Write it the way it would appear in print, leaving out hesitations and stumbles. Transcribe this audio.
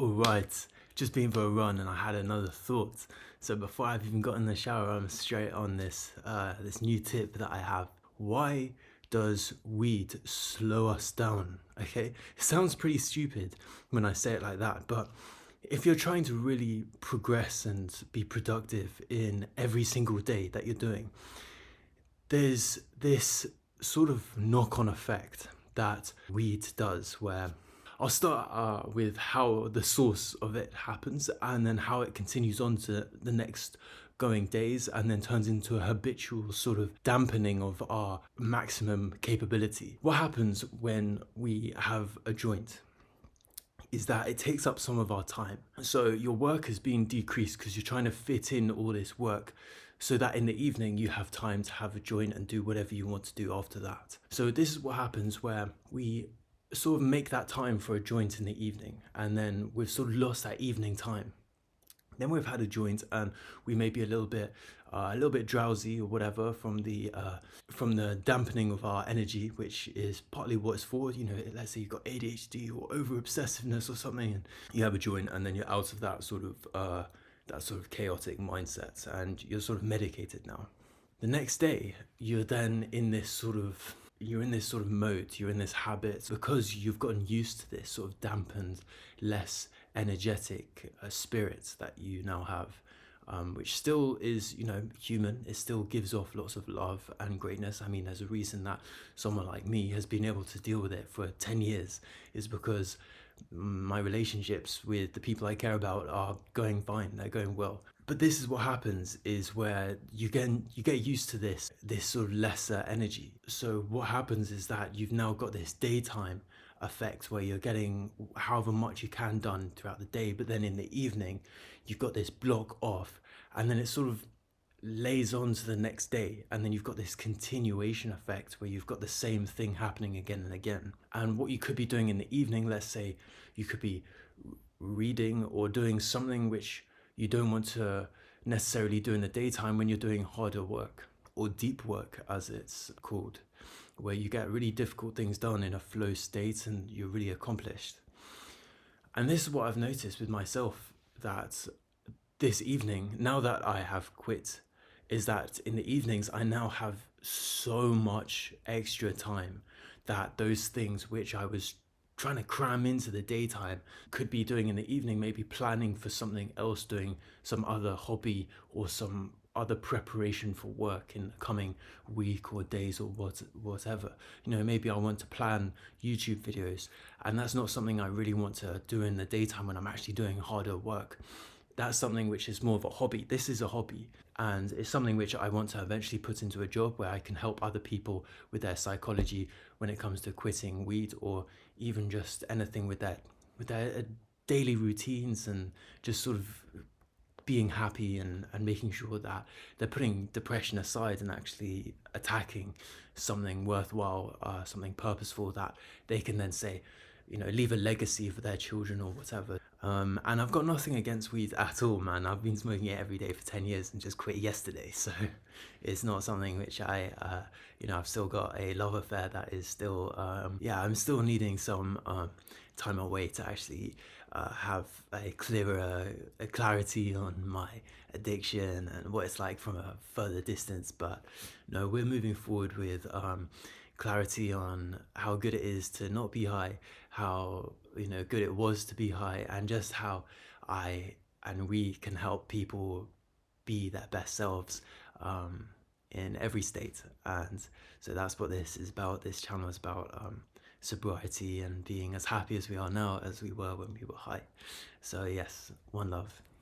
Alright, just been for a run and I had another thought. So before I've even got in the shower, I'm straight on this new tip that I have. Why does weed slow us down? Okay, it sounds pretty stupid when I say it like that, but if you're trying to really progress and be productive in every single day that you're doing, there's this sort of knock-on effect that weed does where I'll start with how the source of it happens and then how it continues on to the next going days and then turns into a habitual sort of dampening of our maximum capability. What happens when we have a joint is that it takes up some of our time. So your work is being decreased because you're trying to fit in all this work so that in the evening you have time to have a joint and do whatever you want to do after that. So this is what happens where we sort of make that time for a joint in the evening and then we've sort of lost that evening time. Then we've had a joint and we may be a little bit drowsy or whatever from the dampening of our energy, which is partly what it's for. You know, let's say you've got ADHD or over obsessiveness or something, and you have a joint, and then you're out of that sort of chaotic mindset, and you're sort of medicated now. The next day, you're then in this sort of mode, you're in this habit because you've gotten used to this sort of dampened, less energetic spirit that you now have, which still is, you know, human. It still gives off lots of love and greatness. I mean, there's a reason that someone like me has been able to deal with it for 10 years is because my relationships with the people I care about are going fine, they're going well. But this is what happens is where you get used to this sort of lesser energy. So what happens is that you've now got this daytime effect where you're getting however much you can done throughout the day, but then in the evening you've got this block off and then it sort of lays on to the next day, and then you've got this continuation effect where you've got the same thing happening again and again. And what you could be doing in the evening, let's say you could be reading or doing something which you don't want to necessarily do in the daytime when you're doing harder work or deep work as it's called, where you get really difficult things done in a flow state and you're really accomplished. And this is what I've noticed with myself, that this evening, now that I have quit, is that in the evenings I now have so much extra time that those things which I was trying to cram into the daytime could be doing in the evening, maybe planning for something else, doing some other hobby or some other preparation for work in the coming week or days or whatever. You know, maybe I want to plan YouTube videos and that's not something I really want to do in the daytime when I'm actually doing harder work. That's something which is more of a hobby. This is a hobby and it's something which I want to eventually put into a job where I can help other people with their psychology when it comes to quitting weed or even just anything with their daily routines and just sort of being happy and making sure that they're putting depression aside and actually attacking something worthwhile, something purposeful that they can then say, you know, leave a legacy for their children or whatever. And I've got nothing against weed at all, man. I've been smoking it every day for 10 years and just quit yesterday. So it's not something which I've still got a love affair that is still, I'm still needing some time away to actually have a clarity on my addiction and what it's like from a further distance. But no, we're moving forward with clarity on how good it is to not be high, how good it was to be high, and just how I and we can help people be their best selves in every state. And so that's what this is about. This channel is about sobriety and being as happy as we are now as we were when we were high. So yes, one love.